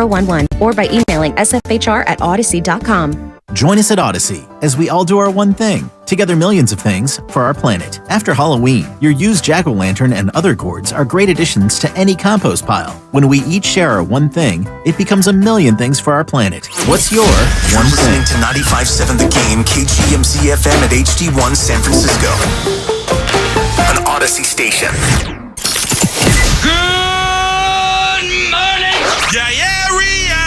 1011 or by emailing sfhr@odyssey.com. Join us at Odyssey as we all do our one thing, together millions of things for our planet. After Halloween, your used jack-o'-lantern and other gourds are great additions to any compost pile. When we each share our one thing, it becomes a million things for our planet. What's your one thing? Listening to 95.7 The Game, KGMZ FM at HD1 San Francisco. An Odyssey station. Good morning, area.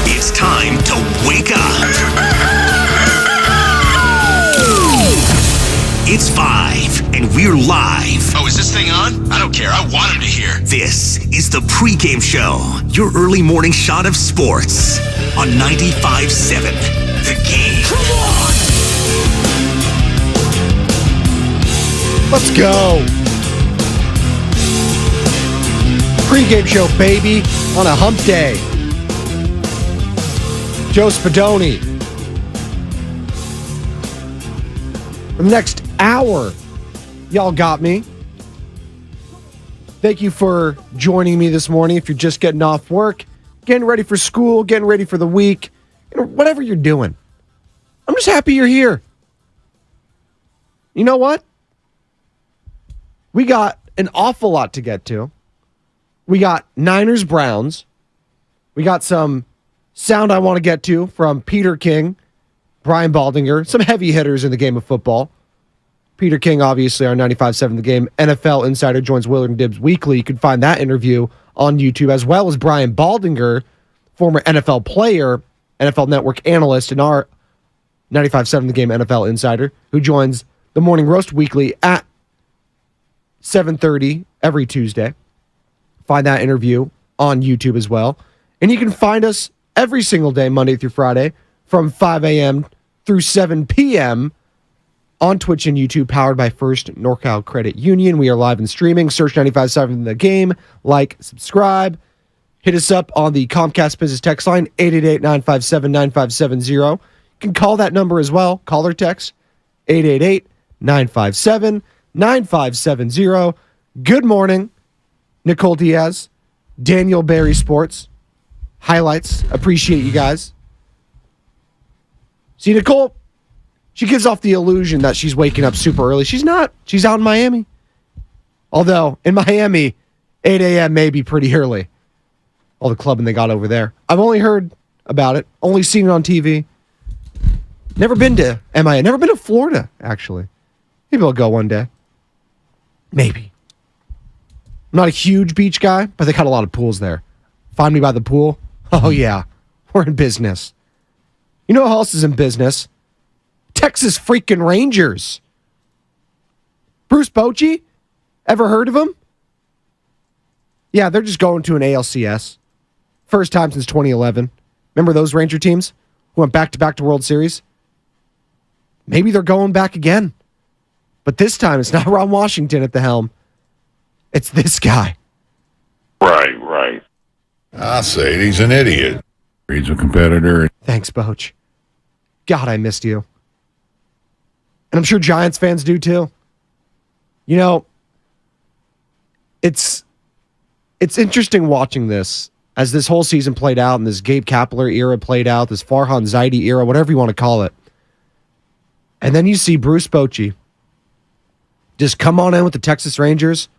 It's time to wake up. It's 5, and we're live. Oh, is this thing on? I don't care. I want him to hear. This is the Pregame Show, your early morning shot of sports on 95.7 The Game. Come on! Let's go. Pregame show, baby, on a hump day. Joe Spadoni. For the next hour, y'all got me. Thank you for joining me this morning. If you're just getting off work, getting ready for school, getting ready for the week, whatever you're doing, I'm just happy you're here. You know what? We got an awful lot to get to. We got Niners Browns. We got some sound I want to get to from Peter King, Brian Baldinger, some heavy hitters in the game of football. Peter King, obviously, our 95.7 The Game NFL insider, joins Willard and Dibbs weekly. You can find that interview on YouTube, as well as Brian Baldinger, former NFL player, NFL Network analyst, and our 95.7 The Game NFL insider, who joins the Morning Roast weekly at 7:30 every Tuesday. Find that interview on YouTube as well. And you can find us every single day, Monday through Friday, from 5 a.m. through 7 p.m. on Twitch and YouTube, powered by First NorCal Credit Union. We are live and streaming. Search 95.7 The Game. Like, subscribe. Hit us up on the Comcast Business Text line, 888-957-9570. You can call that number as well. Call or text, 888-957-9570. Good morning, Nicole Diaz, Daniel Barry Sports. Highlights. Appreciate you guys. See, Nicole, she gives off the illusion that she's waking up super early. She's not. She's out in Miami. Although, in Miami, 8 a.m. may be pretty early. All the clubbing they got over there. I've only heard about it. Only seen it on TV. Never been to MIA. Never been to Florida, actually. Maybe I'll go one day. Maybe. I'm not a huge beach guy, but they got a lot of pools there. Find me by the pool. Oh, yeah. We're in business. You know who else is in business? Texas freaking Rangers. Bruce Bochy? Ever heard of him? Yeah, they're just going to an ALCS. First time since 2011. Remember those Ranger teams who went back-to-back to World Series? Maybe they're going back again. But this time, it's not Ron Washington at the helm. It's this guy. Right. I say it, he's an idiot. He's a competitor. Thanks, Boch. God, I missed you. And I'm sure Giants fans do too. You know, it's interesting watching this as this whole season played out and this Gabe Kapler era played out, this Farhan Zaidi era, whatever you want to call it. And then you see Bruce Bochy just come on in with the Texas Rangers.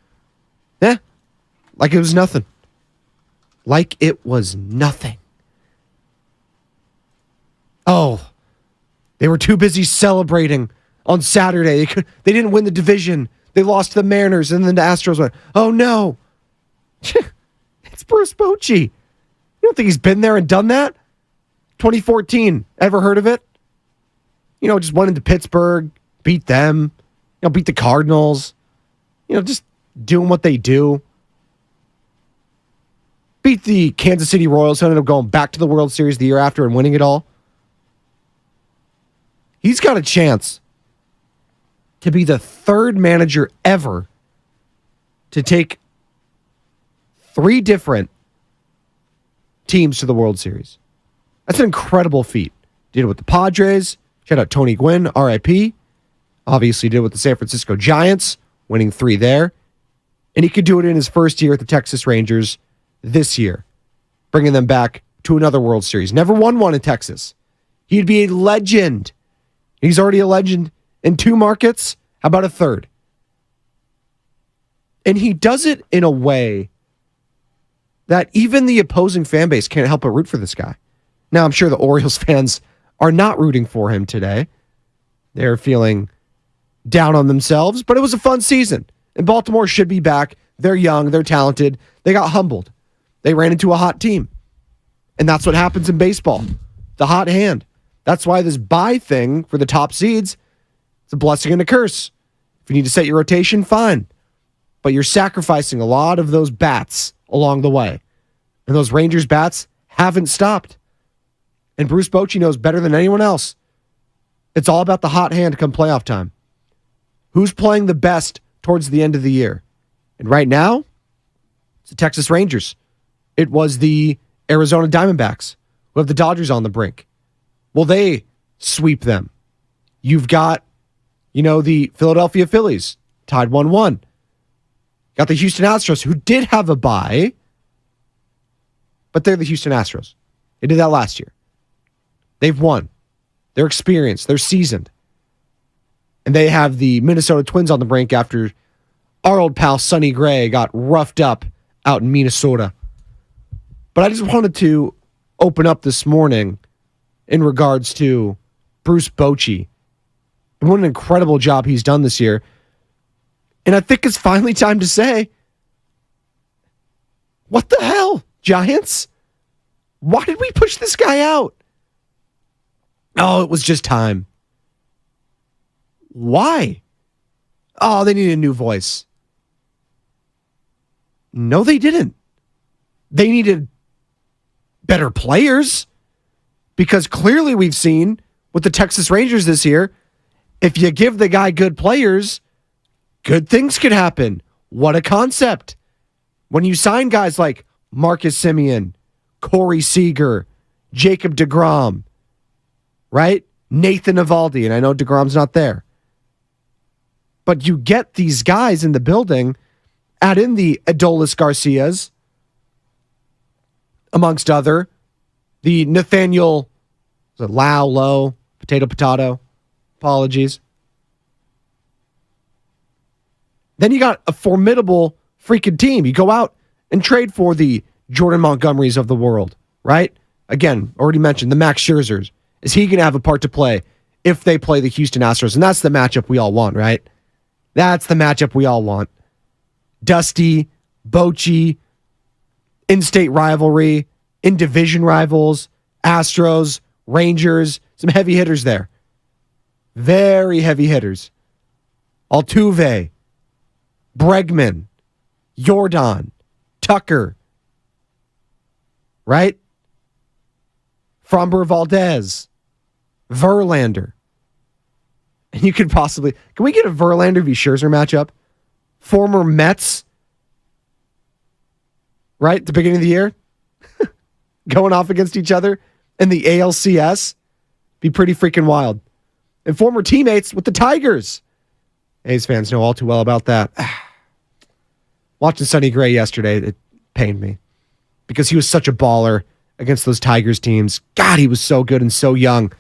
Like it was nothing. Like it was nothing. Oh, they were too busy celebrating on Saturday. They didn't win the division. They lost to the Mariners, and then the Astros went, oh no. It's Bruce Bochy. You don't think he's been there and done that? 2014, ever heard of it? You know, just went into Pittsburgh, beat them, beat the Cardinals, just doing what they do. Beat the Kansas City Royals, who ended up going back to the World Series the year after and winning it all. He's got a chance to be the third manager ever to take 3 different teams to the World Series. That's an incredible feat. Did it with the Padres. Shout out Tony Gwynn, RIP. Obviously did it with the San Francisco Giants, winning 3 there. And he could do it in his first year at the Texas Rangers, this year, bringing them back to another World Series. Never won one in Texas. He'd be a legend. He's already a legend in 2 markets. How about a 3rd? And he does it in a way that even the opposing fan base can't help but root for this guy. Now, I'm sure the Orioles fans are not rooting for him today. They're feeling down on themselves, but it was a fun season. And Baltimore should be back. They're young. They're talented. They got humbled. They ran into a hot team. And that's what happens in baseball. The hot hand. That's why this bye thing for the top seeds, it's a blessing and a curse. If you need to set your rotation, fine. But you're sacrificing a lot of those bats along the way. And those Rangers bats haven't stopped. And Bruce Bochy knows better than anyone else. It's all about the hot hand come playoff time. Who's playing the best towards the end of the year? And right now, it's the Texas Rangers. It was the Arizona Diamondbacks who have the Dodgers on the brink. Will they sweep them? You've got, the Philadelphia Phillies tied 1-1. Got the Houston Astros, who did have a bye, but they're the Houston Astros. They did that last year. They've won. They're experienced. They're seasoned. And they have the Minnesota Twins on the brink after our old pal Sonny Gray got roughed up out in Minnesota. But I just wanted to open up this morning in regards to Bruce Bochy and what an incredible job he's done this year. And I think it's finally time to say, what the hell, Giants? Why did we push this guy out? Oh, it was just time. Why? Oh, they needed a new voice. No, they didn't. They needed better players, because clearly we've seen with the Texas Rangers this year, if you give the guy good players, good things could happen. What a concept. When you sign guys like Marcus Semien, Corey Seager, Jacob deGrom, right? Nathan Eovaldi, and I know deGrom's not there. But you get these guys in the building, add in the Adolis Garcias, amongst other, the Nathaniel Low, potato, apologies. Then you got a formidable freaking team. You go out and trade for the Jordan Montgomerys of the world, right? Again, already mentioned the Max Scherzers. Is he going to have a part to play if they play the Houston Astros? And that's the matchup we all want, right? That's the matchup we all want. Dusty, Bochy, in-state rivalry, in-division rivals, Astros, Rangers, some heavy hitters there. Very heavy hitters. Altuve, Bregman, Jordan, Tucker, right? Framber Valdez, Verlander. And you could possibly... Can we get a Verlander v. Scherzer matchup? Former Mets, right? At the beginning of the year? Going off against each other in the ALCS? Be pretty freaking wild. And former teammates with the Tigers. A's fans know all too well about that. Watching Sonny Gray yesterday, it pained me. Because he was such a baller against those Tigers teams. God, he was so good and so young.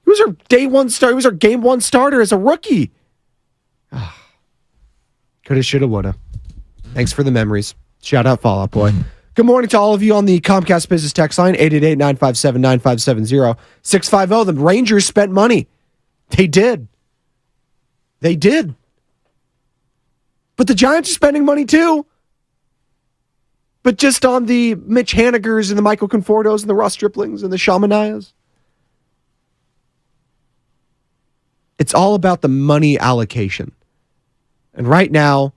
He was our day one starter. He was our game one starter as a rookie. Coulda, shoulda, woulda. Thanks for the memories. Shout out Fall Out Boy. Good morning to all of you on the Comcast Business Text line, 888-957-9570. 650, the Rangers spent money. They did. They did. But the Giants are spending money too. But just on the Mitch Hanigers and the Michael Confortos and the Ross Striplings and the Shamanayas. It's all about the money allocation. And right now,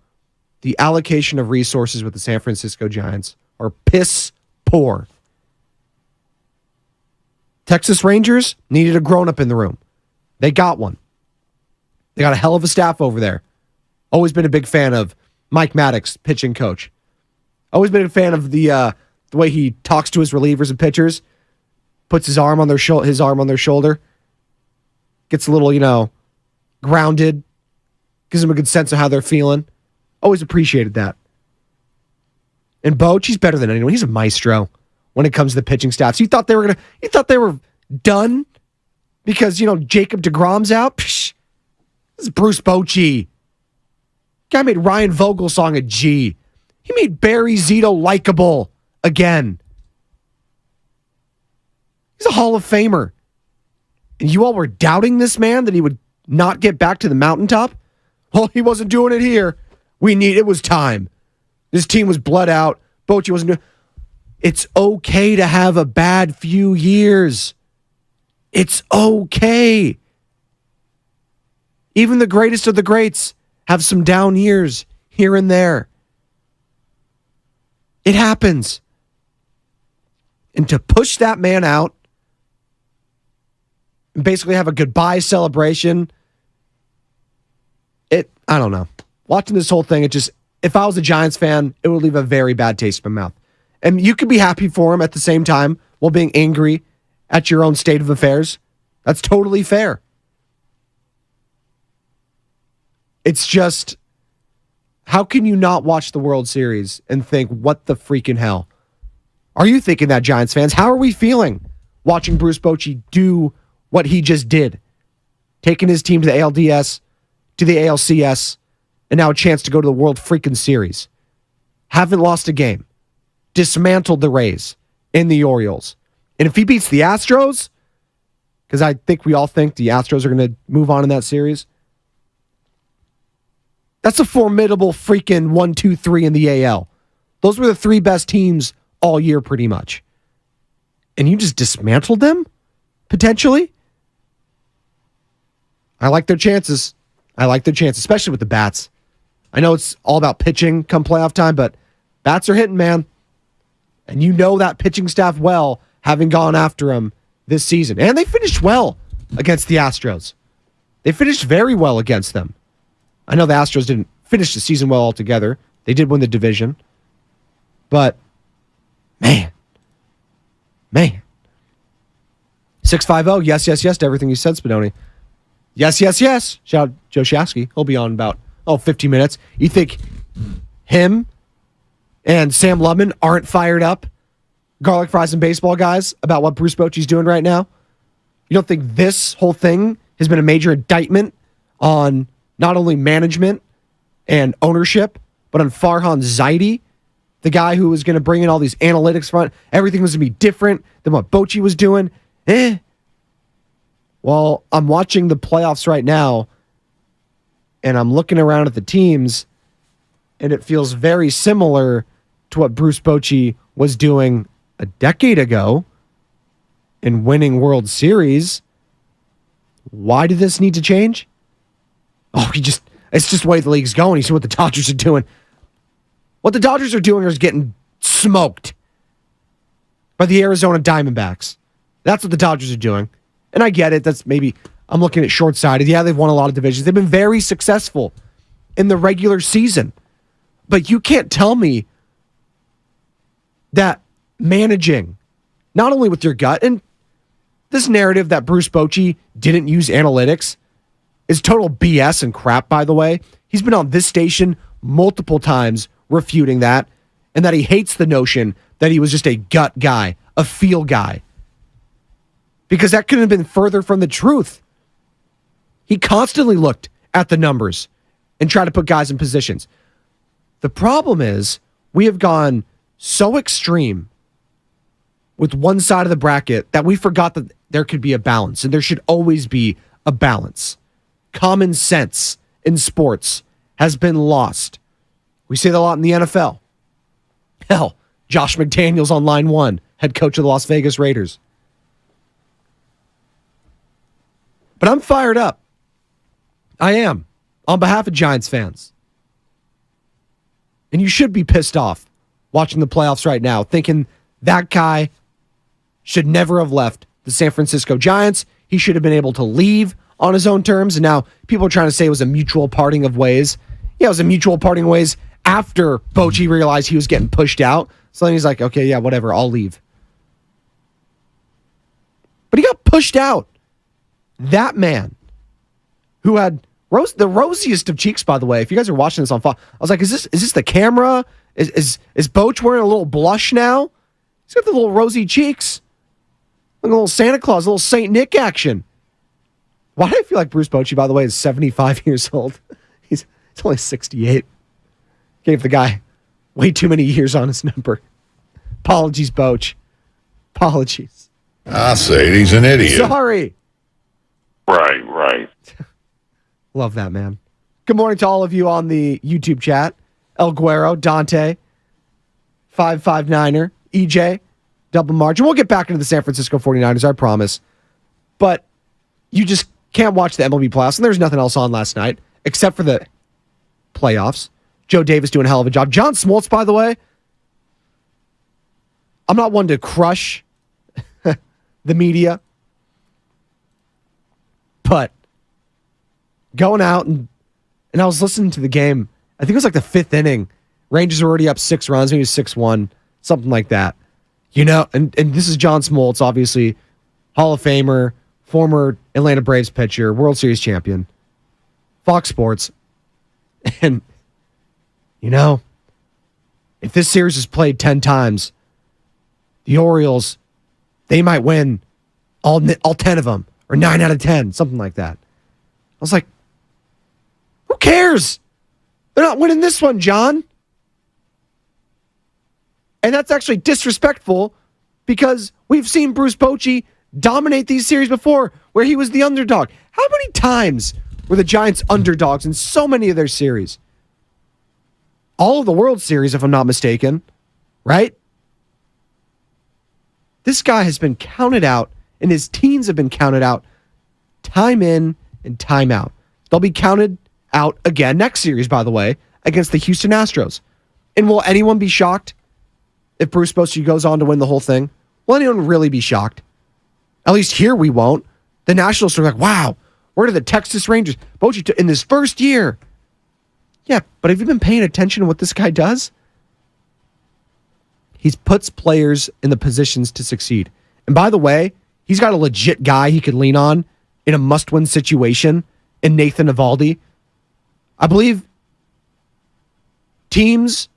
the allocation of resources with the San Francisco Giants are piss poor. Texas Rangers needed a grown-up in the room. They got one. They got a hell of a staff over there. Always been a big fan of Mike Maddox, pitching coach. Always been a fan of the way he talks to his relievers and pitchers. Puts his arm on their shoulder. Gets a little, grounded. Gives them a good sense of how they're feeling. Always appreciated that. And Bochy, he's better than anyone. He's a maestro when it comes to the pitching staffs. You thought they were done because, Jacob deGrom's out? Psh, this is Bruce Bochy. Guy made Ryan Vogelsong a G. He made Barry Zito likable again. He's a Hall of Famer. And you all were doubting this man that he would not get back to the mountaintop? Well, he wasn't doing it here. It was time. This team was bled out. Bochy wasn't doing it. It's okay to have a bad few years. It's okay. Even the greatest of the greats have some down years here and there. It happens. And to push that man out and basically have a goodbye celebration, I don't know. Watching this whole thing, if I was a Giants fan, it would leave a very bad taste in my mouth. And you could be happy for him at the same time while being angry at your own state of affairs. That's totally fair. It's just, how can you not watch the World Series and think, what the freaking hell? Are you thinking that, Giants fans? How are we feeling watching Bruce Bochy do what he just did? Taking his team to the ALDS, to the ALCS, and now a chance to go to the World freaking Series. Haven't lost a game. Dismantled the Rays and the Orioles. And if he beats the Astros, because I think we all think the Astros are going to move on in that series, that's a formidable freaking 1, 2, 3 in the AL. Those were the three best teams all year pretty much. And you just dismantled them? Potentially? I like their chances. Especially with the bats. I know it's all about pitching come playoff time, but bats are hitting, man. And you know that pitching staff well, having gone after them this season. And they finished well against the Astros. They finished very well against them. I know the Astros didn't finish the season well altogether. They did win the division. But, man. 650, yes to everything you said, Spadoni. Yes. Shout out Joe Shasky. He'll be on about, 15 minutes. You think him and Sam Lubman aren't fired up, garlic fries and baseball guys, about what Bruce Bochy's doing right now? You don't think this whole thing has been a major indictment on not only management and ownership, but on Farhan Zaidi, the guy who was going to bring in all these analytics front? Everything was going to be different than what Bochy was doing. Well, I'm watching the playoffs right now, and I'm looking around at the teams, and it feels very similar to what Bruce Bochy was doing a decade ago in winning World Series. Why did this need to change? It's just the way the league's going. You see what the Dodgers are doing. What the Dodgers are doing is getting smoked by the Arizona Diamondbacks. That's what the Dodgers are doing. And I get it. That's maybe, I'm looking at short-sighted. Yeah, they've won a lot of divisions. They've been very successful in the regular season. But you can't tell me that managing, not only with your gut, and this narrative that Bruce Bochy didn't use analytics is total BS and crap, by the way. He's been on this station multiple times refuting that, and that he hates the notion that he was just a gut guy, a feel guy. Because that couldn't have been further from the truth. He constantly looked at the numbers and tried to put guys in positions. The problem is we have gone so extreme with one side of the bracket that we forgot that there could be a balance, and there should always be a balance. Common sense in sports has been lost. We say that a lot in the NFL. Hell, Josh McDaniels on line one, head coach of the Las Vegas Raiders. But I'm fired up. I am, on behalf of Giants fans. And you should be pissed off watching the playoffs right now, thinking that guy should never have left the San Francisco Giants. He should have been able to leave on his own terms. And now people are trying to say it was a mutual parting of ways. Yeah, it was a mutual parting of ways after Bochy realized he was getting pushed out. So then he's like, okay, yeah, whatever, I'll leave. But he got pushed out. That man who had the rosiest of cheeks, by the way. If you guys are watching this on Fox, I was like, is this the camera? Is Bochy wearing a little blush now? He's got the little rosy cheeks. Like a little Santa Claus, a little Saint Nick action. Why do I feel like Bruce Bochy, by the way, is 75 years old? He's only 68. Gave the guy way too many years on his number. Apologies, Bochy. Apologies. I say he's an idiot. Sorry. Right. Love that, man. Good morning to all of you on the YouTube chat. El Guero, Dante, 559er, EJ, Double March. And we'll get back into the San Francisco 49ers, I promise. But you just can't watch the MLB playoffs, and there's nothing else on last night except for the playoffs. Joe Davis doing a hell of a job. John Smoltz, by the way, I'm not one to crush the media, but going out and I was listening to the game. I think it was like the fifth inning. Rangers were already up 6 runs, maybe 6-1, something like that. You know, and this is John Smoltz, obviously Hall of Famer, former Atlanta Braves pitcher, World Series champion, Fox Sports. And, you know, if this series is played 10 times, the Orioles, they might win all 10 of them, or 9 out of 10, something like that. I was like, who cares? They're not winning this one, John. And that's actually disrespectful because we've seen Bruce Bochy dominate these series before where he was the underdog. How many times were the Giants underdogs in so many of their series? All of the World Series, if I'm not mistaken, right? This guy has been counted out, and his teams have been counted out time in and time out. They'll be counted out again next series, by the way, against the Houston Astros. And will anyone be shocked if Bruce Bochy goes on to win the whole thing? Will anyone really be shocked? At least here we won't. The Nationals are like, wow, where did the Texas Rangers? Bochy in his first year. Yeah, but have you been paying attention to what this guy does? He puts players in the positions to succeed. And by the way, he's got a legit guy he could lean on in a must-win situation in Nathan Eovaldi. I believe teams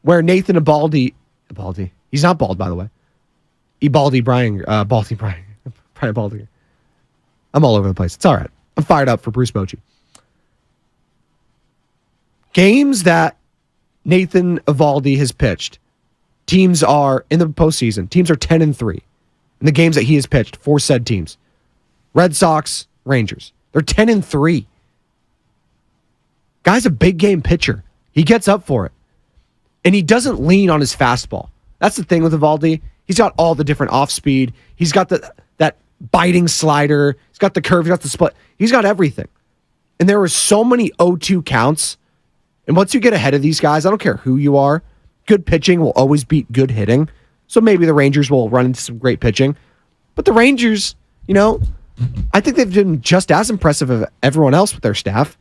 where Nathan Eovaldi, he's not bald, by the way. Brian Baldy. I'm all over the place. It's all right. I'm fired up for Bruce Bochy. Games that Nathan Eovaldi has pitched, teams are, in the postseason, teams are 10-3 in the games that he has pitched for said teams. Red Sox, Rangers. They're 10-3. Guy's a big game pitcher. He gets up for it. And he doesn't lean on his fastball. That's the thing with Eovaldi. He's got all the different off speed. He's got that biting slider. He's got the curve. He's got the split. He's got everything. And there were so many 0-2 counts. And once you get ahead of these guys, I don't care who you are, good pitching will always beat good hitting. So maybe the Rangers will run into some great pitching. But the Rangers, you know, I think they've been just as impressive as everyone else with their staff.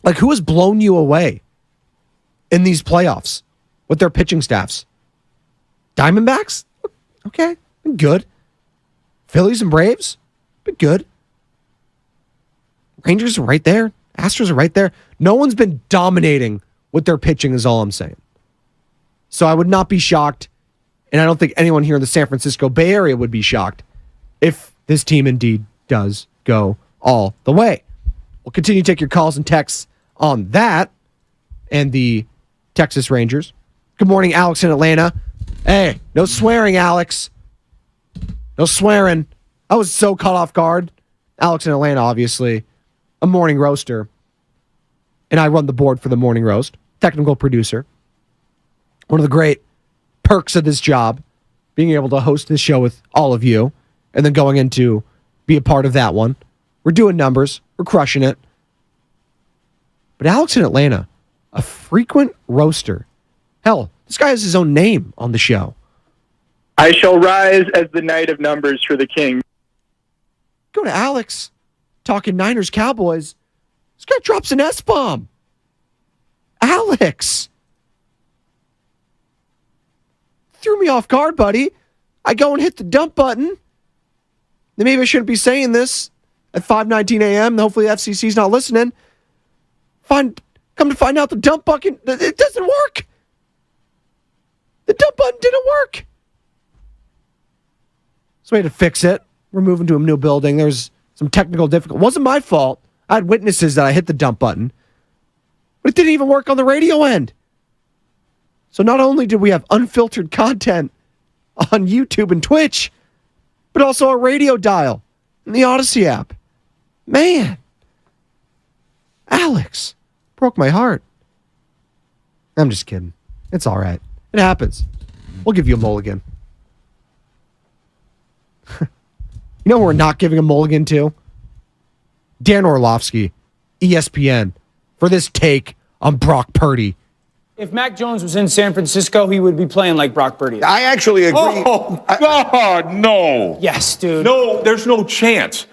Like, who has blown you away in these playoffs with their pitching staffs? Diamondbacks? Okay, been good. Phillies and Braves? Been good. Rangers are right there. Astros are right there. No one's been dominating with their pitching is all I'm saying. So I would not be shocked, and I don't think anyone here in the San Francisco Bay Area would be shocked if this team indeed does go all the way. We'll continue to take your calls and texts on that and the Texas Rangers. Good morning, Alex in Atlanta. Hey, no swearing, Alex. No swearing. I was so caught off guard. Alex in Atlanta, obviously, a morning roaster. And I run the board for the morning roast. Technical producer. One of the great perks of this job, being able to host this show with all of you and then going into be a part of that one. We're doing numbers. We're crushing it. But Alex in Atlanta, a frequent roaster. Hell, this guy has his own name on the show. I shall rise as the knight of numbers for the king. Go to Alex, talking Niners Cowboys. This guy drops an S-bomb. Alex. Threw me off guard, buddy. I go and hit the dump button. Then maybe I shouldn't be saying this at 5:19 a.m. Hopefully the FCC's not listening. Find Come to find out the dump button, it doesn't work. The dump button didn't work. So we had to fix it. We're moving to a new building. There's some technical difficulty. It wasn't my fault. I had witnesses that I hit the dump button. But it didn't even work on the radio end. So not only did we have unfiltered content on YouTube and Twitch, but also a radio dial in the Odyssey app. Man. Alex. Broke my heart. I'm just kidding. It's all right. It happens. We'll give you a mulligan. You know who we're not giving a mulligan to? Dan Orlovsky, ESPN, for this take on Brock Purdy. If Mac Jones was in San Francisco, he would be playing like Brock Purdy. I actually agree. Oh, God, no. Yes, dude. No, there's no chance.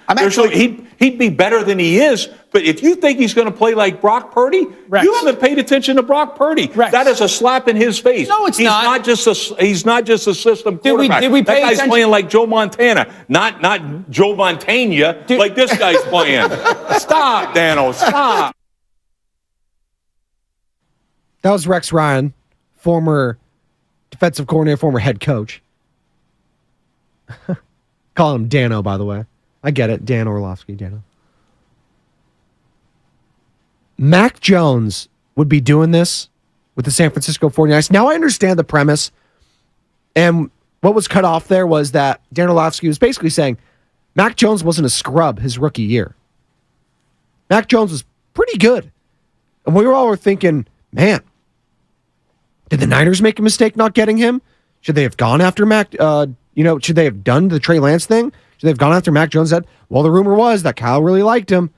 He'd be better than he is, but if you think he's going to play like Brock Purdy, Rex. you haven't paid attention to Brock Purdy. Rex. That is a slap in his face. No, it's not. He's not just a system quarterback. Did we pay that guy's attention? playing like Joe Montana, not Joe Montana, like this guy's playing. Stop, Dano, stop. That was Rex Ryan, former defensive coordinator, former head coach. Calling him Dano, by the way. I get it. Dan Orlovsky, Dano. Mac Jones would be doing this with the San Francisco 49ers. Now I understand the premise. And what was cut off there was that Dan Orlovsky was basically saying Mac Jones wasn't a scrub his rookie year. Mac Jones was pretty good. And we were thinking, man, did the Niners make a mistake not getting him? Should they have gone after Mac? Should they have done the Trey Lance thing? Should they have gone after Mac Jones? Well, the rumor was that Kyle really liked him.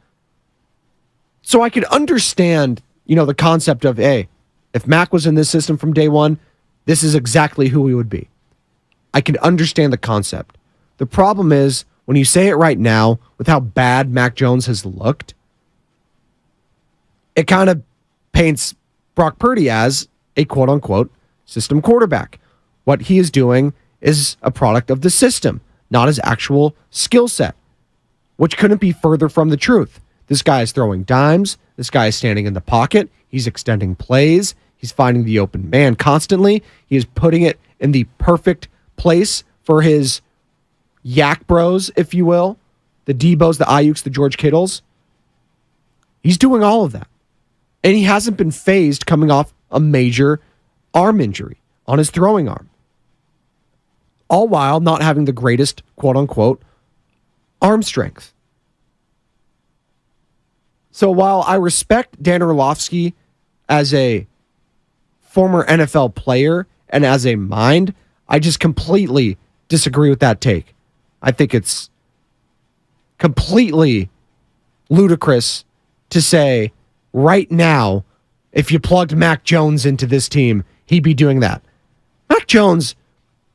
So I could understand, the concept of, hey, if Mac was in this system from day one, this is exactly who he would be. I can understand the concept. The problem is, when you say it right now, with how bad Mac Jones has looked, it kind of paints Brock Purdy as a quote-unquote system quarterback. What he is doing is a product of the system, not his actual skill set, which couldn't be further from the truth. This guy is throwing dimes. This guy is standing in the pocket. He's extending plays. He's finding the open man constantly. He is putting it in the perfect place for his yak bros, if you will, the Debos, the Ayuks, the George Kittles. He's doing all of that. And he hasn't been phased coming off a major arm injury on his throwing arm. All while not having the greatest, quote-unquote, arm strength. So while I respect Dan Orlovsky as a former NFL player and as a mind, I just completely disagree with that take. I think it's completely ludicrous to say right now, if you plugged Mac Jones into this team, he'd be doing that. Mac Jones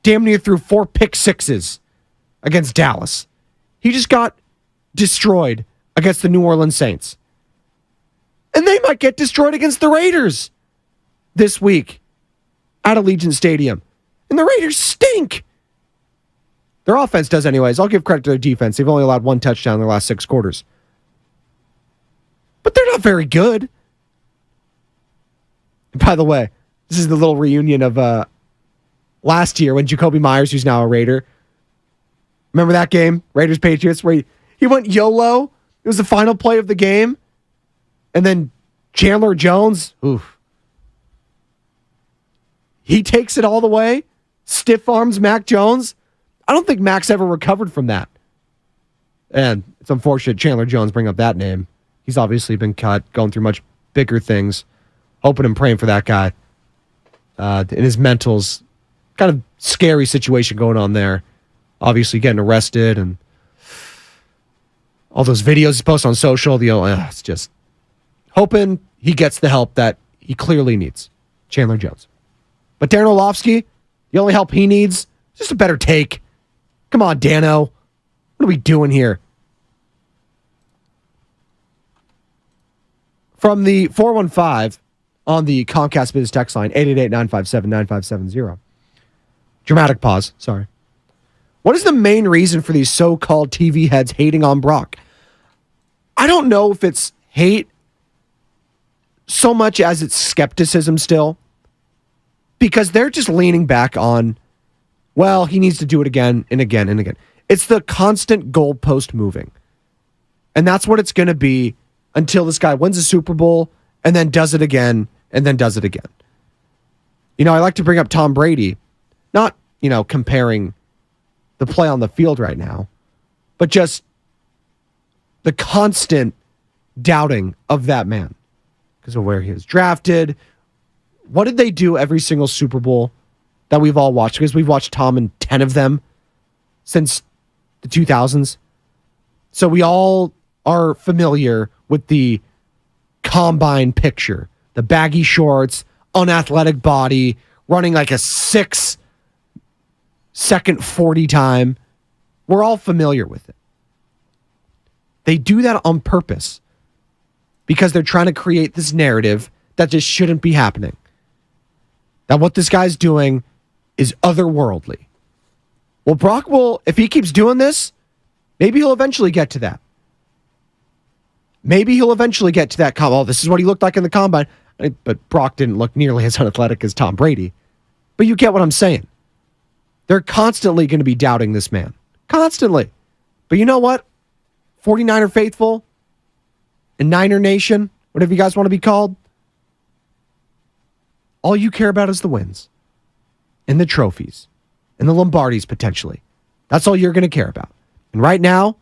damn near threw 4 pick sixes against Dallas. He just got destroyed against the New Orleans Saints. And they might get destroyed against the Raiders this week at Allegiant Stadium. And the Raiders stink. Their offense does anyways. I'll give credit to their defense. They've only allowed 1 touchdown in their last 6 quarters. But they're not very good. By the way, this is the little reunion of last year when Jacoby Myers, who's now a Raider. Remember that game, Raiders-Patriots, where he went YOLO? It was the final play of the game. And then Chandler Jones, he takes it all the way, stiff arms Mac Jones. I don't think Mac's ever recovered from that. And it's unfortunate Chandler Jones bring up that name. He's obviously been cut, going through much bigger things. Hoping and praying for that guy. In his mentals, kind of scary situation going on there. Obviously getting arrested and all those videos he's posted on social. It's just hoping he gets the help that he clearly needs. Chandler Jones. But Darren Orlovsky, the only help he needs is just a better take. Come on, Dano. What are we doing here? From the 415 on the Comcast Business text line, 888-957-9570. Dramatic pause, sorry. What is the main reason for these so-called TV heads hating on Brock? I don't know if it's hate so much as it's skepticism still, because they're just leaning back on, well, he needs to do it again and again and again. It's the constant goalpost moving. And that's what it's going to be until this guy wins a Super Bowl and then does it again and then does it again. You know, I like to bring up Tom Brady, not, comparing the play on the field right now, but just the constant doubting of that man because of where he was drafted. What did they do every single Super Bowl that we've all watched? Because we've watched Tom in 10 of them since the 2000s. So we all are familiar with the combine picture, the baggy shorts, unathletic body, running like a 6-second 40 time. We're all familiar with it. They do that on purpose because they're trying to create this narrative that just shouldn't be happening. That what this guy's doing is otherworldly. Well, Brock will, if he keeps doing this, maybe he'll eventually get to that. Maybe he'll eventually get to that. Oh, this is what he looked like in the combine. But Brock didn't look nearly as unathletic as Tom Brady. But you get what I'm saying. They're constantly going to be doubting this man. Constantly. But you know what? 49er faithful and Niner Nation, whatever you guys want to be called, all you care about is the wins and the trophies and the Lombardis potentially. That's all you're going to care about. And right now,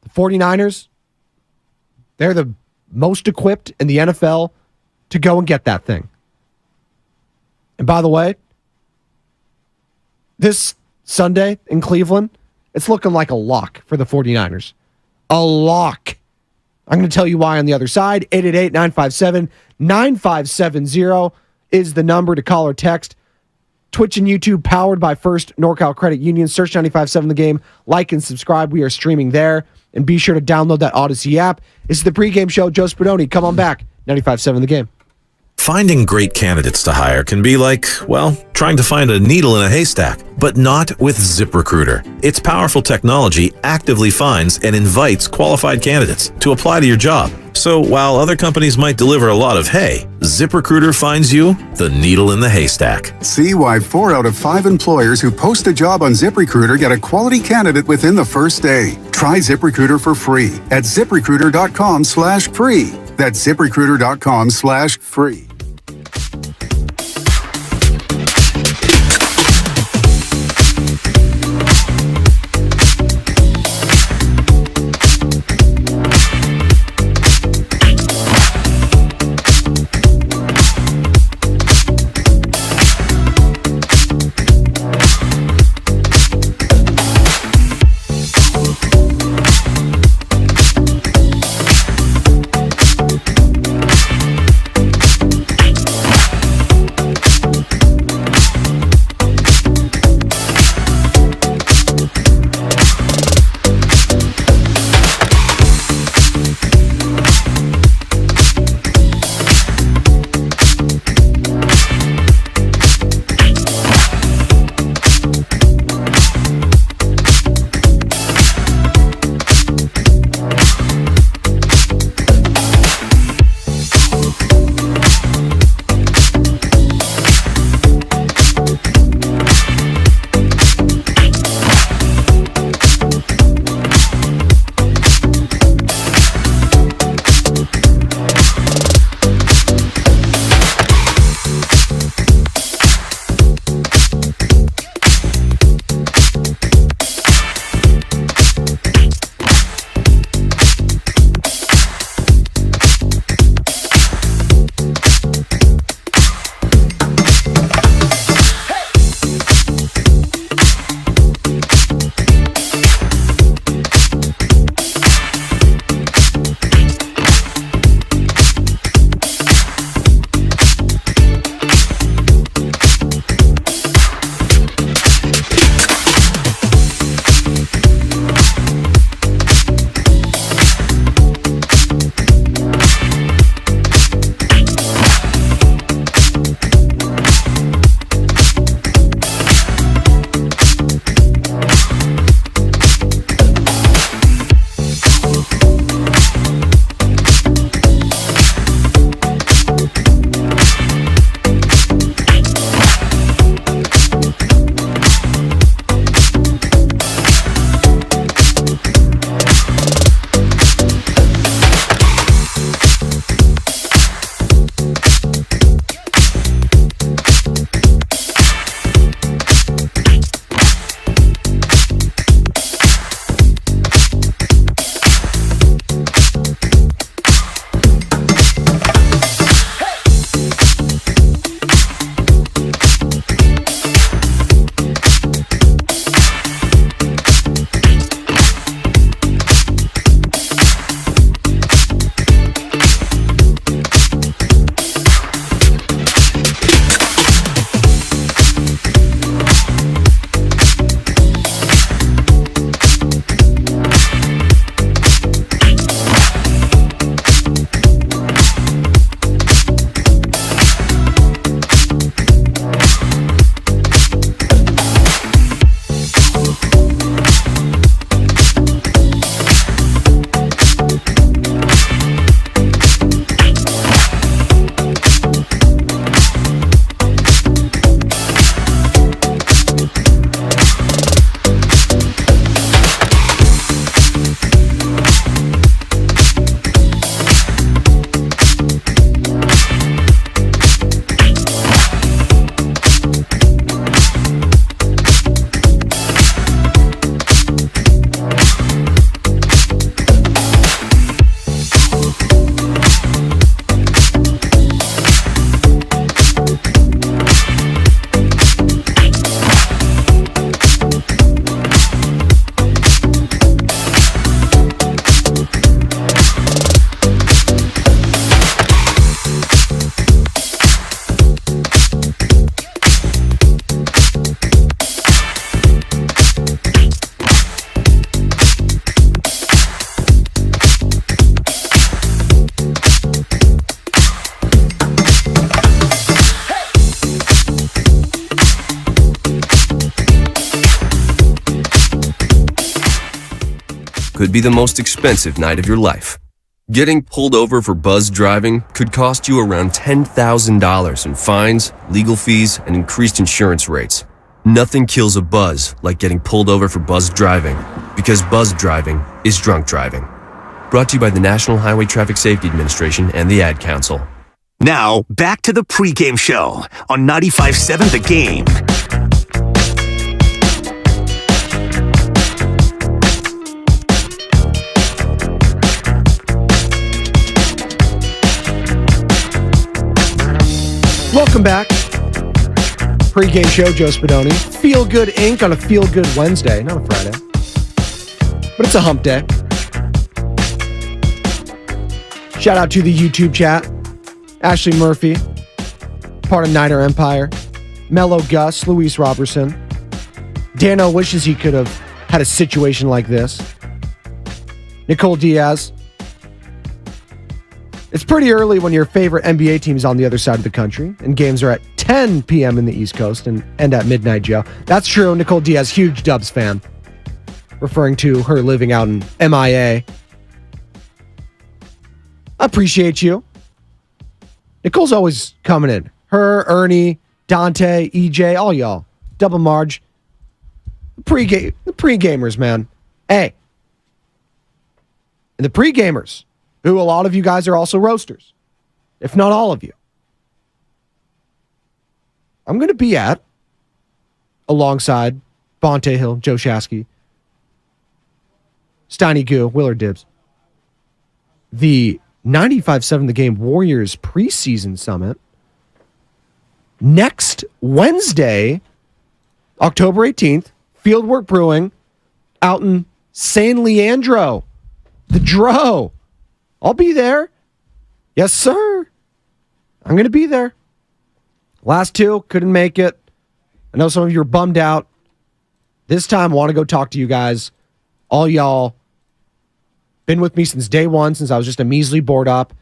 the 49ers, they're the most equipped in the NFL to go and get that thing. And by the way, this Sunday in Cleveland, it's looking like a lock for the 49ers. A lock. I'm going to tell you why on the other side. 888-957-9570 is the number to call or text. Twitch and YouTube powered by First NorCal Credit Union. Search 95.7 The Game. Like and subscribe. We are streaming there. And be sure to download that Odyssey app. This is the pregame show. Joe Spadoni. Come on back. 95.7 The Game. Finding great candidates to hire can be like, well, trying to find a needle in a haystack, but not with ZipRecruiter. Its powerful technology actively finds and invites qualified candidates to apply to your job. So while other companies might deliver a lot of hay, ZipRecruiter finds you the needle in the haystack. See why 4 out of 5 employers who post a job on ZipRecruiter get a quality candidate within the first day. Try ZipRecruiter for free at ZipRecruiter.com/free. That's ZipRecruiter.com/free. could be the most expensive night of your life. Getting pulled over for buzzed driving could cost you around $10,000 in fines, legal fees, and increased insurance rates. Nothing kills a buzz like getting pulled over for buzzed driving, because buzzed driving is drunk driving. Brought to you by the National Highway Traffic Safety Administration and the Ad Council. Now, back to the pregame show on 95.7 The Game. Welcome back. Pre-game show, Joe Spadoni. Feel Good Inc. on a Feel Good Wednesday, not a Friday. But it's a hump day. Shout out to the YouTube chat. Ashley Murphy, part of Niner Empire. Mellow Gus, Luis Robertson. Dano wishes he could have had a situation like this. Nicole Diaz. It's pretty early when your favorite NBA team is on the other side of the country, and games are at 10 p.m. in the East Coast and end at midnight, Joe. That's true. Nicole Diaz, huge Dubs fan, referring to her living out in MIA. I appreciate you. Nicole's always coming in. Her, Ernie, Dante, EJ, all y'all. Double Marge. The pre-gamers, man. Hey. And the pre-gamers, who a lot of you guys are also roasters, if not all of you. I'm going to be at, alongside Bonte Hill, Joe Shasky, Steiny Goo, Willard Dibbs, the 95.7 The Game Warriors preseason summit next Wednesday, October 18th, Fieldwork Brewing out in San Leandro, the Dro. I'll be there. Yes, sir. I'm going to be there. Last two, couldn't make it. I know some of you are bummed out. This time, I want to go talk to you guys. All y'all been with me since day one, since I was just a measly board up.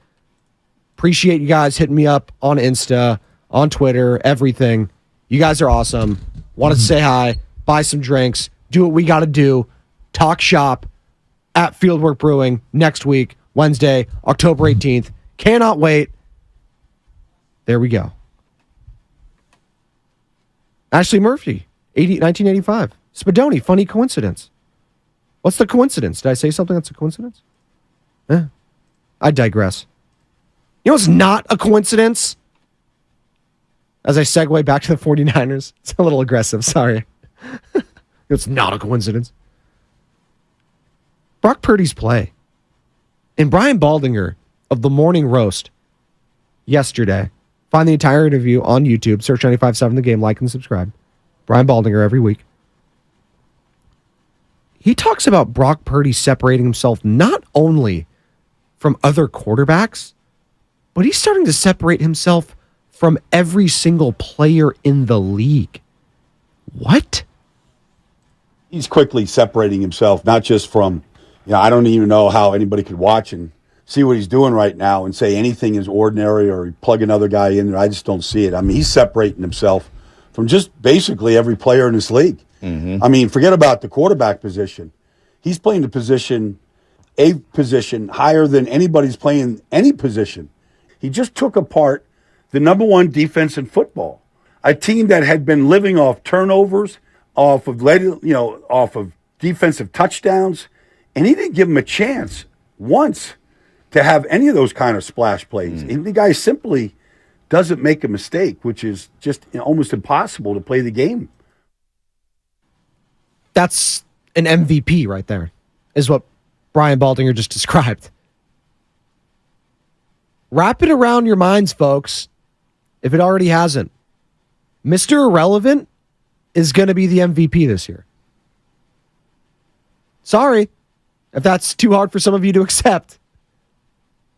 Appreciate you guys hitting me up on Insta, on Twitter, everything. You guys are awesome. Wanted to say hi, buy some drinks, do what we got to do, talk shop at Fieldwork Brewing next week, Wednesday, October 18th. Cannot wait. There we go. Ashley Murphy, 1985. Spadoni, funny coincidence. What's the coincidence? Did I say something that's a coincidence? I digress. You know what's not a coincidence? As I segue back to the 49ers. It's a little aggressive, sorry. It's not a coincidence. Brock Purdy's play. And Brian Baldinger of the Morning Roast yesterday. Find the entire interview on YouTube. Search 95.7 The Game. Like and subscribe. Brian Baldinger every week. He talks about Brock Purdy separating himself not only from other quarterbacks, but he's starting to separate himself from every single player in the league. What? He's quickly separating himself, not just from, I don't even know how anybody could watch and see what he's doing right now and say anything is ordinary or plug another guy in there. I just don't see it. I mean, he's separating himself from just basically every player in this league. Mm-hmm. I mean, forget about the quarterback position. He's playing a position higher than anybody's playing any position. He just took apart the number one defense in football, a team that had been living off turnovers, off of defensive touchdowns, and he didn't give them a chance once to have any of those kind of splash plays. And the guy simply doesn't make a mistake, which is just almost impossible to play the game. That's an MVP right there, is what Brian Baldinger just described. Wrap it around your minds, folks, if it already hasn't. Mr. Irrelevant is going to be the MVP this year. Sorry if that's too hard for some of you to accept.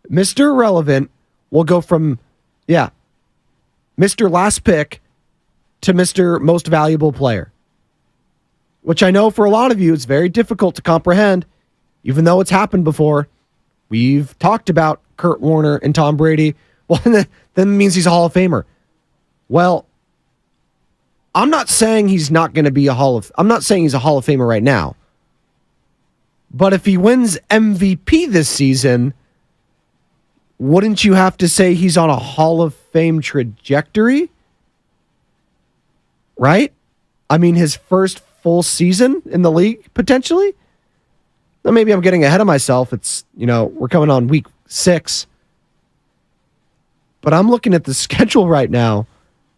Mr. Irrelevant will go from, Mr. Last Pick to Mr. Most Valuable Player. Which I know for a lot of you, it's very difficult to comprehend, even though it's happened before. We've talked about Kurt Warner and Tom Brady. Well, then it means he's a Hall of Famer. Well, I'm not saying he's not going to be I'm not saying he's a Hall of Famer right now. But if he wins MVP this season, wouldn't you have to say he's on a Hall of Fame trajectory? Right? I mean, his first full season in the league, potentially? Now, maybe I'm getting ahead of myself. It's, we're coming on week 6. But I'm looking at the schedule right now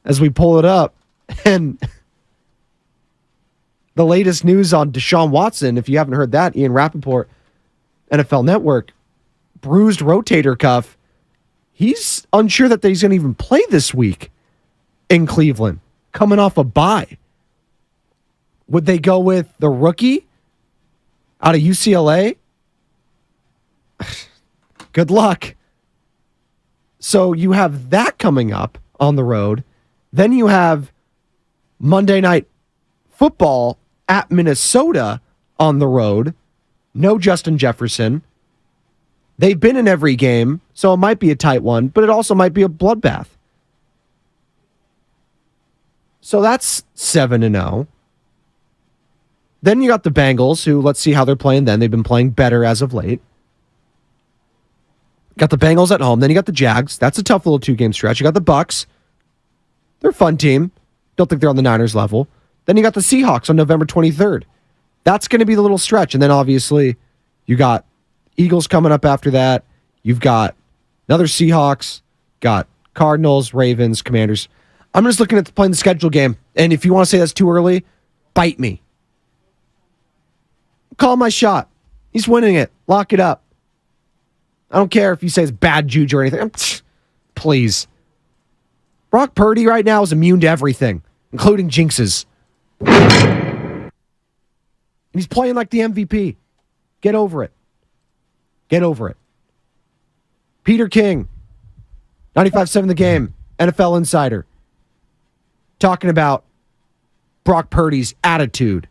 as we pull it up, and the latest news on Deshaun Watson, if you haven't heard that, Ian Rappaport, NFL Network, bruised rotator cuff. He's unsure that he's going to even play this week in Cleveland, coming off a bye. Would they go with the rookie out of UCLA? Good luck. So you have that coming up on the road. Then you have Monday Night Football at Minnesota on the road. No Justin Jefferson. They've been in every game, so it might be a tight one, but it also might be a bloodbath. So that's 7-0. Then you got the Bengals, who, let's see how they're playing then. They've been playing better as of late. Got the Bengals at home. Then you got the Jags. That's a tough little 2-game stretch. You got the Bucks. They're a fun team. Don't think they're on the Niners level. Then you got the Seahawks on November 23rd. That's going to be the little stretch. And then obviously you got Eagles coming up after that. You've got another Seahawks. Got Cardinals, Ravens, Commanders. I'm just looking at playing the schedule game. And if you want to say that's too early, bite me. Call my shot. He's winning it. Lock it up. I don't care if you say it's bad juju or anything. Please. Brock Purdy right now is immune to everything, including jinxes. And he's playing like the MVP. Get over it. Get over it. Peter King, 95.7 The Game, NFL Insider, talking about Brock Purdy's attitude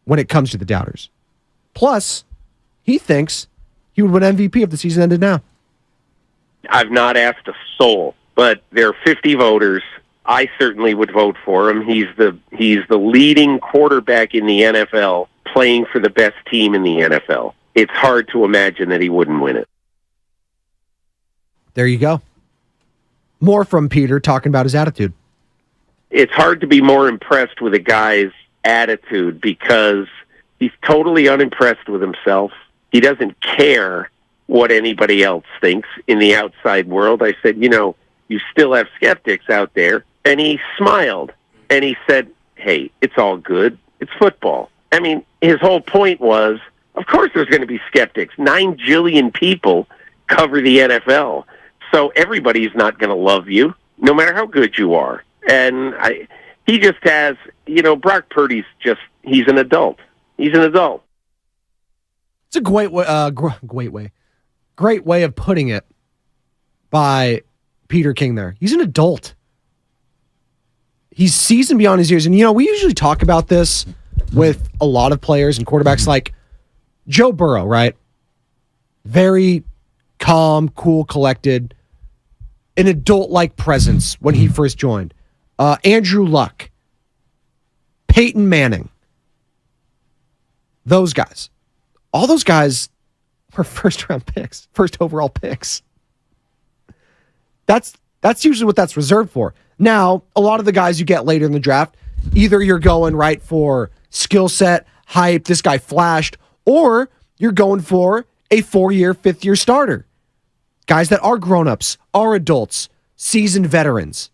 when it comes to the doubters. Plus, he thinks he would win MVP if the season ended now. I've not asked a soul, but there are 50 voters. I certainly would vote for him. He's the leading quarterback in the NFL, playing for the best team in the NFL. It's hard to imagine that he wouldn't win it. There you go. More from Peter talking about his attitude. It's hard to be more impressed with a guy's attitude because he's totally unimpressed with himself. He doesn't care what anybody else thinks in the outside world. I said, you still have skeptics out there. And he smiled. And he said, hey, it's all good. It's football. I mean, his whole point was, of course there's going to be skeptics. 9 jillion people cover the NFL. So everybody's not going to love you, no matter how good you are. And he just has, Brock Purdy's he's an adult. He's an adult. It's a great way of putting it by Peter King there. He's an adult. He's seasoned beyond his years. And, we usually talk about this with a lot of players and quarterbacks like Joe Burrow, right? Very calm, cool, collected, an adult-like presence when he first joined. Andrew Luck, Peyton Manning, those guys. All those guys were first-round picks, first overall picks. That's usually what that's reserved for. Now, a lot of the guys you get later in the draft, either you're going right for skill set, hype, this guy flashed, or you're going for a 4-year, 5th-year starter. Guys that are grown-ups, are adults, seasoned veterans,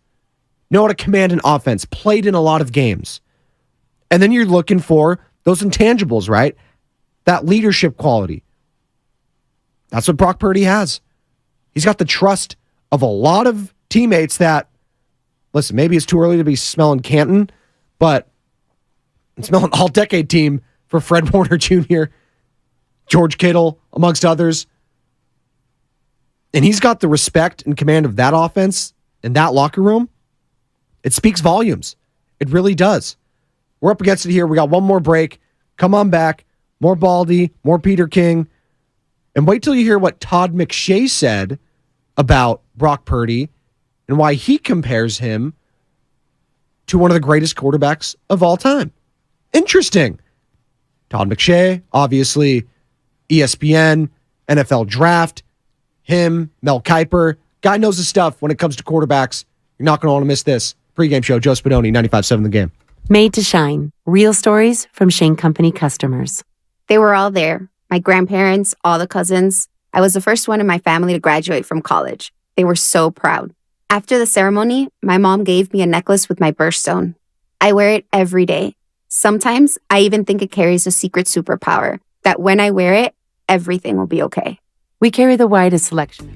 know how to command an offense, played in a lot of games. And then you're looking for those intangibles, right? That leadership quality. That's what Brock Purdy has. He's got the trust of a lot of teammates that, listen, maybe it's too early to be smelling Canton, but I'm smelling all-decade team for Fred Warner Jr., George Kittle, amongst others. And he's got the respect and command of that offense and that locker room. It speaks volumes. It really does. We're up against it here. We got one more break. Come on back. More Baldy, more Peter King. And wait till you hear what Todd McShay said about Brock Purdy and why he compares him to one of the greatest quarterbacks of all time. Interesting. Todd McShay, obviously, ESPN, NFL Draft, him, Mel Kiper. Guy knows his stuff when it comes to quarterbacks. You're not going to want to miss this. Pregame show, Joe Spadoni, 95.7 The Game. Made to Shine. Real stories from Shane Company customers. They were all there. My grandparents, all the cousins. I was the first one in my family to graduate from college. They were so proud. After the ceremony, my mom gave me a necklace with my birthstone. I wear it every day. Sometimes I even think it carries a secret superpower that when I wear it, everything will be okay. We carry the widest selection.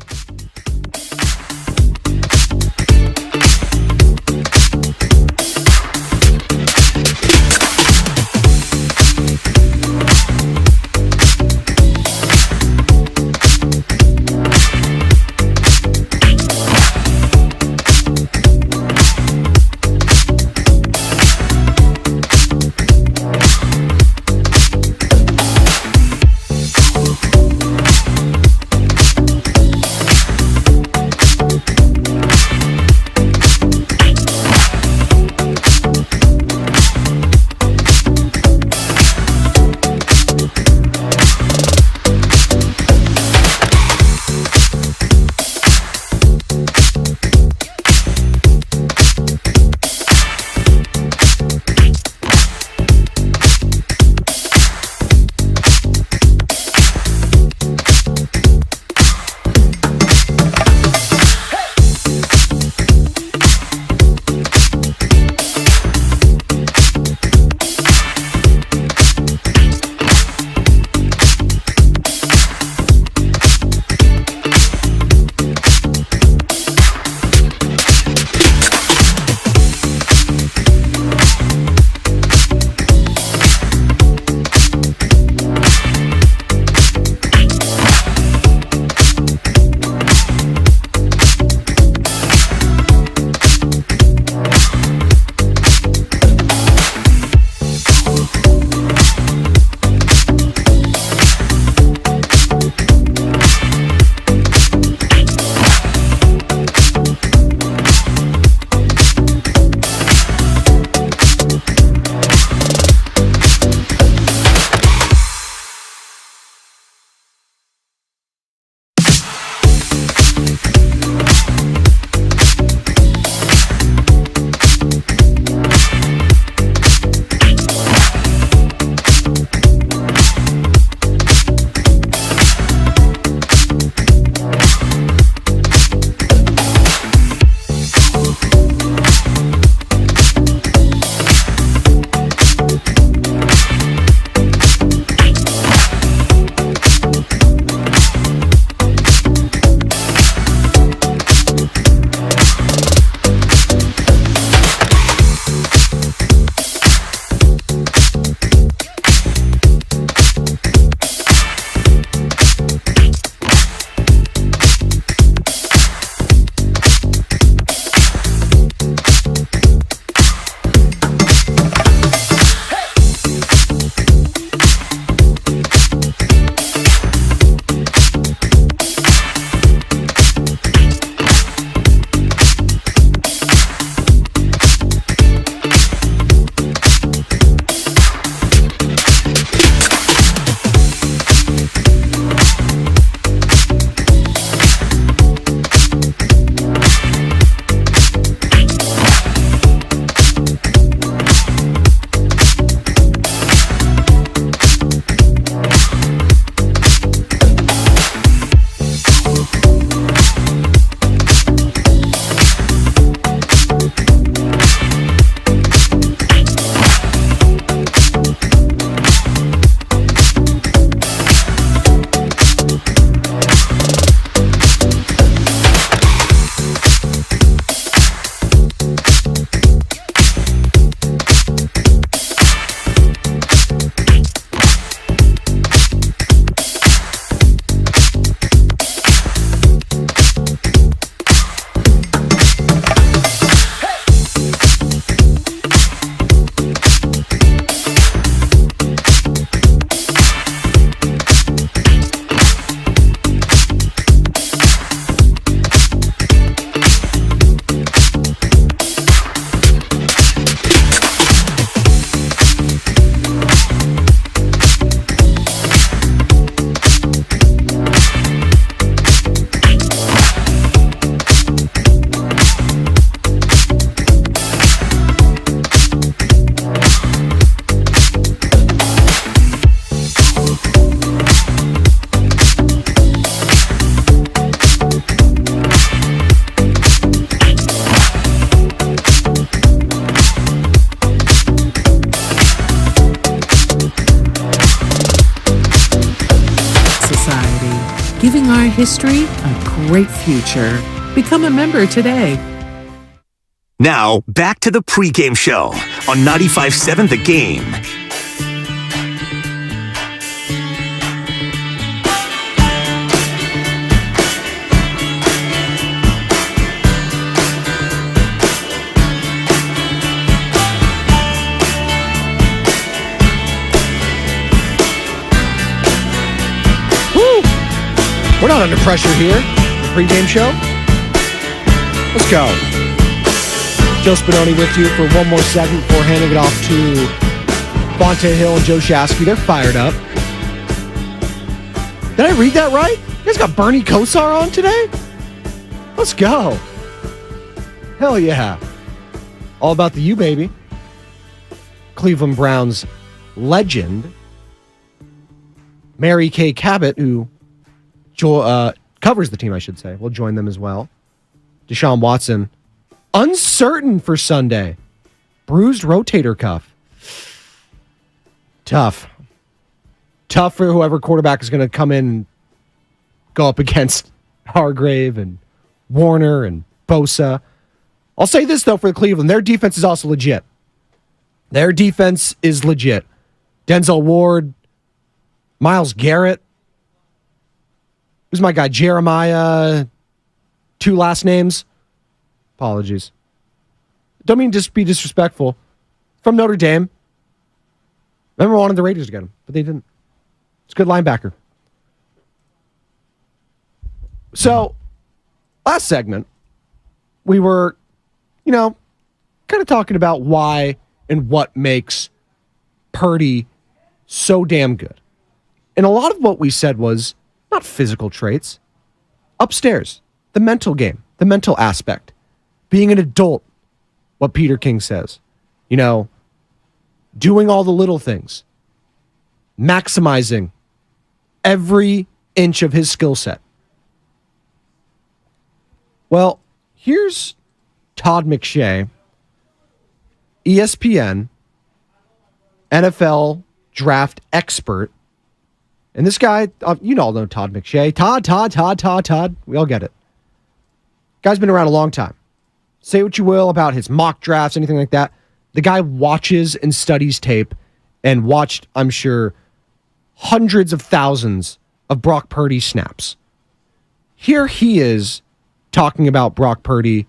giving our history a great future. Become a member today. Now, back to the pregame show on 95.7 The Game. We're not under pressure here. The pregame show. Let's go. Joe Spadoni with you for one more segment before handing it off to Fonte Hill and Joe Shasky. They're fired up. Did I read that right? You guys got Bernie Kosar on today? Let's go. Hell yeah. All about the U, baby. Cleveland Browns legend, Mary Kay Cabot, who covers the team, I should say, will join them as well. Deshaun Watson, uncertain for Sunday. Bruised rotator cuff. Tough. Tough for whoever quarterback is going to come in and go up against Hargrave and Warner and Bosa. I'll say this, though, for Cleveland. Their defense is also legit. Their defense is legit. Denzel Ward, Myles Garrett. Who's my guy? Jeremiah. 2 last names. Apologies. Don't mean to be disrespectful. From Notre Dame. Remember, wanted the Raiders to get him, but they didn't. It's a good linebacker. So, last segment, we were, kind of talking about why and what makes Purdy so damn good. And a lot of what we said was not physical traits. Upstairs, the mental game, the mental aspect. Being an adult, what Peter King says. Doing all the little things. Maximizing every inch of his skill set. Well, here's Todd McShay, ESPN, NFL draft expert. And this guy, you all know Todd McShay. Todd. We all get it. Guy's been around a long time. Say what you will about his mock drafts, anything like that. The guy watches and studies tape and watched, I'm sure, hundreds of thousands of Brock Purdy snaps. Here he is talking about Brock Purdy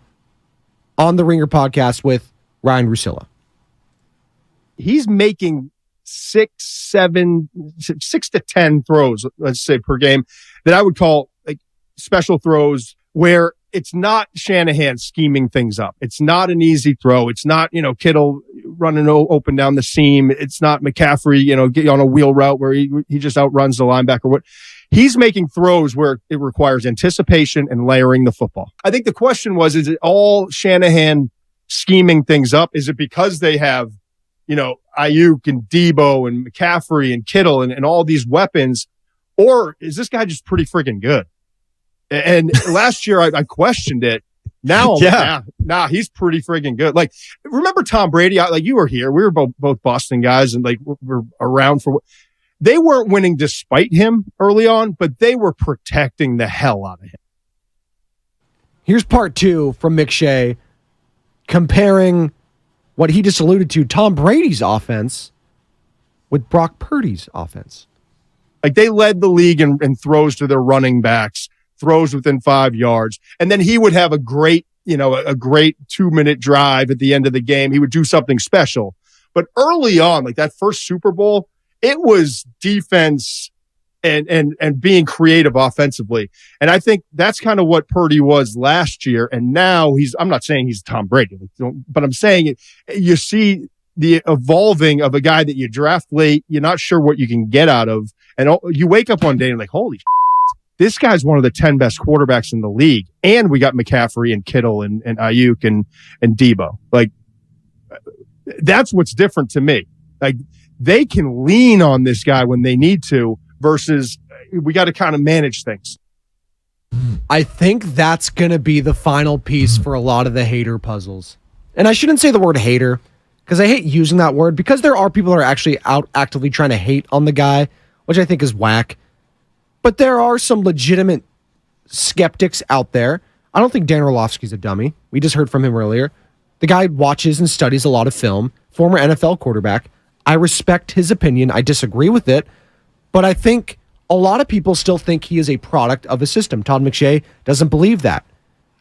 on the Ringer podcast with Ryan Russillo. He's making 6 to 10 throws, let's say, per game that I would call like special throws where it's not Shanahan scheming things up. It's not an easy throw. It's not, Kittle running open down the seam. It's not McCaffrey, get on a wheel route where he just outruns the linebacker. What he's making throws where it requires anticipation and layering the football. I think the question was, is it all Shanahan scheming things up? Is it because they have, Ayuk and Debo and McCaffrey and Kittle and all these weapons? Or is this guy just pretty freaking good? And last year I questioned it. Now, he's pretty friggin' good. Like, remember Tom Brady? You were here. We were both Boston guys, and we're around for. They weren't winning despite him early on, but they were protecting the hell out of him. Here's part 2 from McShay comparing what he just alluded to, Tom Brady's offense, with Brock Purdy's offense. Like, they led the league in throws to their running backs. Throws within 5 yards. And then he would have a great 2-minute drive at the end of the game. He would do something special. But early on, like that first Super Bowl, it was defense and being creative offensively. And I think that's kind of what Purdy was last year. And now I'm not saying he's Tom Brady, but I'm saying you see the evolving of a guy that you draft late. You're not sure what you can get out of. And you wake up one day and like, holy this guy's one of the 10 best quarterbacks in the league. And we got McCaffrey and Kittle and Ayuk and Debo. Like, that's what's different to me. Like, they can lean on this guy when they need to versus we got to kind of manage things. I think that's going to be the final piece for a lot of the hater puzzles. And I shouldn't say the word hater because I hate using that word because there are people that are actually out actively trying to hate on the guy, which I think is whack. But there are some legitimate skeptics out there. I don't think Dan Orlovsky's a dummy. We just heard from him earlier. The guy watches and studies a lot of film, former NFL quarterback. I respect his opinion. I disagree with it, but I think a lot of people still think he is a product of a system. Todd McShay doesn't believe that.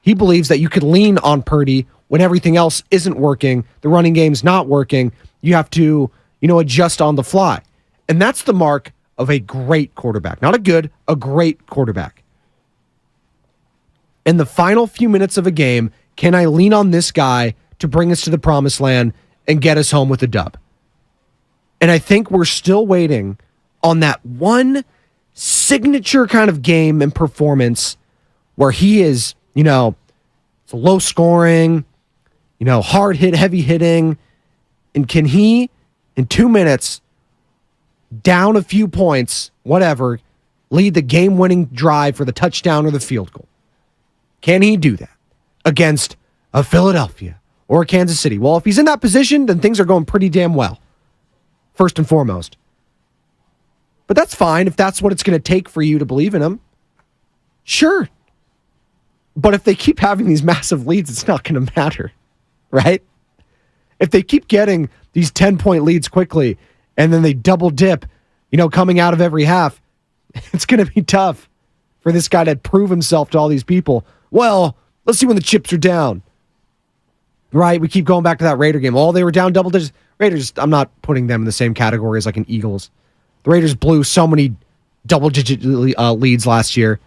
He believes that you could lean on Purdy when everything else isn't working, the running game's not working. You have to, adjust on the fly. And that's the mark of a great quarterback. Not a good, a great quarterback. In the final few minutes of a game, can I lean on this guy to bring us to the promised land and get us home with a dub? And I think we're still waiting on that one signature kind of game and performance where he is, it's low scoring, hard hit, heavy hitting. And can he, in 2 minutes, down a few points, whatever, lead the game-winning drive for the touchdown or the field goal? Can he do that against a Philadelphia or a Kansas City? Well, if he's in that position, then things are going pretty damn well, first and foremost. But that's fine if that's what it's going to take for you to believe in him. Sure. But if they keep having these massive leads, it's not going to matter, right? If they keep getting these 10-point leads quickly and then they double dip, coming out of every half, it's going to be tough for this guy to prove himself to all these people. Well, let's see when the chips are down. Right? We keep going back to that Raider game. Oh, they were down double digits. Raiders, I'm not putting them in the same category as like an Eagles. The Raiders blew so many double-digit leads last year.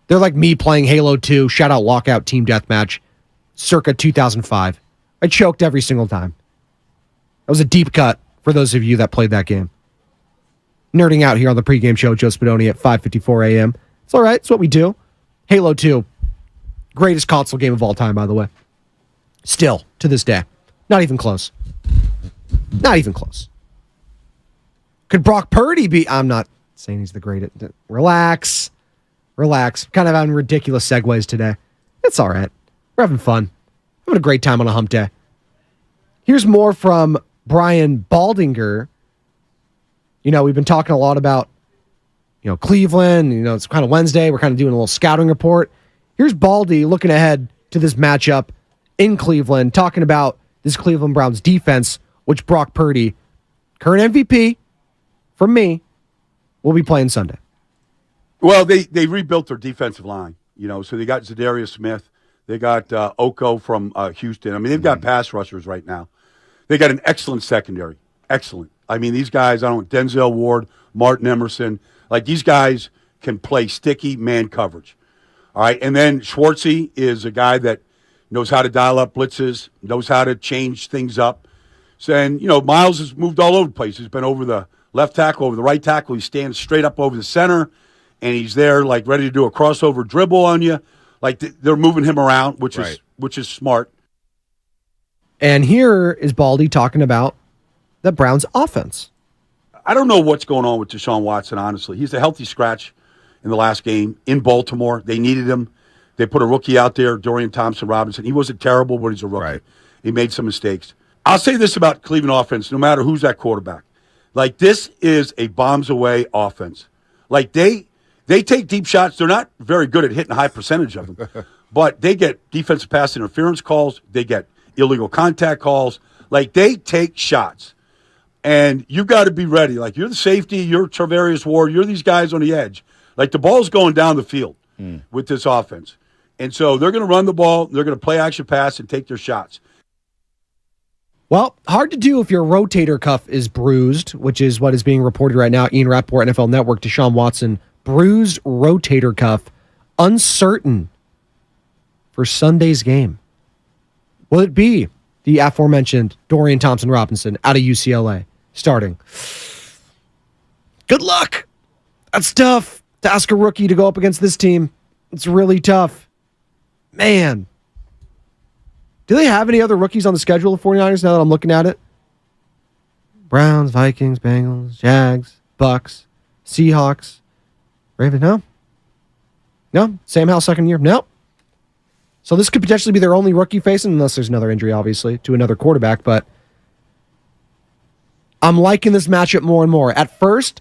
They're like me playing Halo 2, shout-out lockout team deathmatch, circa 2005. I choked every single time. That was a deep cut for those of you that played that game. Nerding out here on the pregame show, Joe Spadoni at 5:54 a.m. It's all right. It's what we do. Halo 2, greatest console game of all time, by the way. Still, to this day. Not even close. Not even close. Could Brock Purdy be... I'm not saying he's the greatest. Relax. Kind of having ridiculous segues today. It's all right. We're having fun. Having a great time on a hump day. Here's more from Brian Baldinger. We've been talking a lot about, Cleveland. It's kind of Wednesday. We're kind of doing a little scouting report. Here's Baldy looking ahead to this matchup in Cleveland, talking about this Cleveland Browns defense, which Brock Purdy, current MVP, from me, will be playing Sunday. Well, they rebuilt their defensive line, so they got Zadarius Smith. They got Oko from Houston. I mean, they've got pass rushers right now. They got an excellent secondary. Excellent. I mean, these guys, Denzel Ward, Martin Emerson, these guys can play sticky man coverage. All right, and then Schwartzy is a guy that knows how to dial up blitzes, knows how to change things up. So, and, Miles has moved all over the place. He's been over the left tackle, over the right tackle. He stands straight up over the center, and he's there, ready to do a crossover dribble on you. They're moving him around, which is smart. And here is Baldy talking about the Browns' offense. I don't know what's going on with Deshaun Watson, honestly. He's a healthy scratch in the last game in Baltimore. They needed him. They put a rookie out there, Dorian Thompson-Robinson. He wasn't terrible, but he's a rookie. Right. He made some mistakes. I'll say this about Cleveland offense, no matter who's that quarterback. This is a bombs-away offense. They take deep shots. They're not very good at hitting a high percentage of them, but they get defensive pass interference calls. They get illegal contact calls. They take shots. And you got to be ready. You're the safety, you're Travarius Ward, you're these guys on the edge. The ball's going down the field with this offense. And so they're going to run the ball, they're going to play action pass and take their shots. Well, hard to do if your rotator cuff is bruised, which is what is being reported right now. Ian Rappaport, NFL Network, Deshaun Watson, bruised rotator cuff, uncertain for Sunday's game. Will it be the aforementioned Dorian Thompson-Robinson out of UCLA starting? Good luck. That's tough to ask a rookie to go up against this team. It's really tough. Man. Do they have any other rookies on the schedule of 49ers now that I'm looking at it? Browns, Vikings, Bengals, Jags, Bucks, Seahawks, Ravens. No? Sam Howell, second year? No. So this could potentially be their only rookie facing, unless there's another injury, obviously, to another quarterback. But I'm liking this matchup more and more. At first,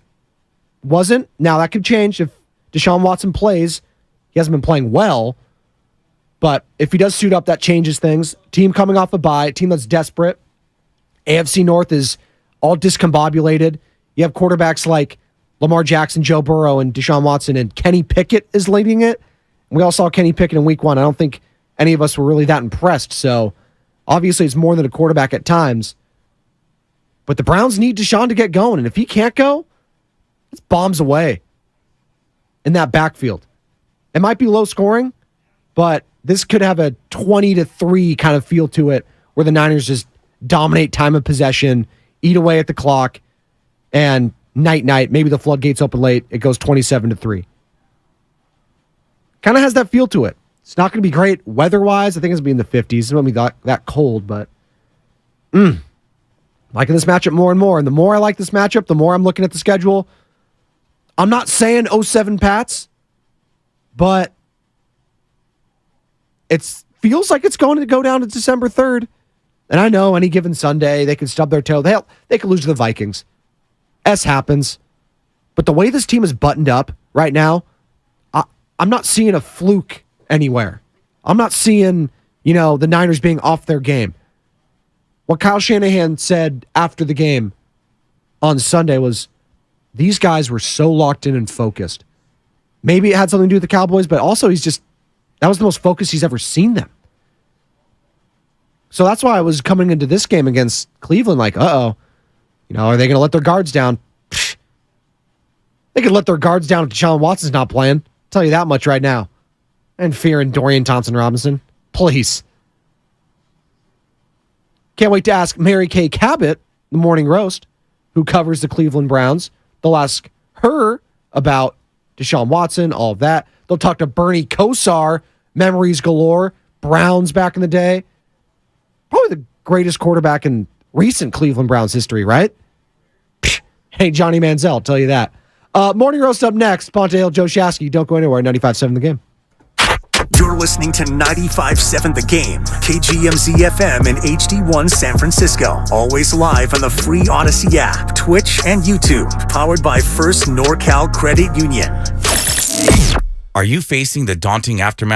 wasn't. Now that could change if Deshaun Watson plays. He hasn't been playing well, but if he does suit up, that changes things. Team coming off a bye, team that's desperate. AFC North is all discombobulated. You have quarterbacks like Lamar Jackson, Joe Burrow, and Deshaun Watson, and Kenny Pickett is leading it. We all saw Kenny Pickett in week 1. I don't think any of us were really that impressed, so obviously it's more than a quarterback at times. But the Browns need Deshaun to get going, and if he can't go, it's bombs away in that backfield. It might be low scoring, but this could have a 20-3 kind of feel to it where the Niners just dominate time of possession, eat away at the clock, and night, maybe the floodgates open late. It goes 27-3. Kind of has that feel to it. It's not going to be great weather-wise. I think it's going to be in the 50s. It's going to be that cold, but liking this matchup more and more. And the more I like this matchup, the more I'm looking at the schedule. I'm not saying 07 Pats, but it feels like it's going to go down to December 3rd. And I know any given Sunday, they can stub their toe. They could lose to the Vikings. S happens. But the way this team is buttoned up right now, I'm not seeing a fluke anywhere. I'm not seeing, the Niners being off their game. What Kyle Shanahan said after the game on Sunday was, these guys were so locked in and focused. Maybe it had something to do with the Cowboys, but also that was the most focused he's ever seen them. So that's why I was coming into this game against Cleveland like, are they going to let their guards down? They could let their guards down if Deshaun Watson's not playing. I'll tell you that much right now. And fearing Dorian Thompson-Robinson. Please. Can't wait to ask Mary Kay Cabot, the Morning Roast, who covers the Cleveland Browns. They'll ask her about Deshaun Watson, all of that. They'll talk to Bernie Kosar, memories galore, Browns back in the day. Probably the greatest quarterback in recent Cleveland Browns history, right? Hey, Johnny Manziel, I'll tell you that. Morning Roast up next. Ponte Hill, Joe Shasky. Don't go anywhere. 95.7 The Game. You're listening to 95.7 The Game, KGMZ FM and HD1 San Francisco. Always live on the free Odyssey app, Twitch, and YouTube. Powered by First NorCal Credit Union. Are you facing the daunting aftermath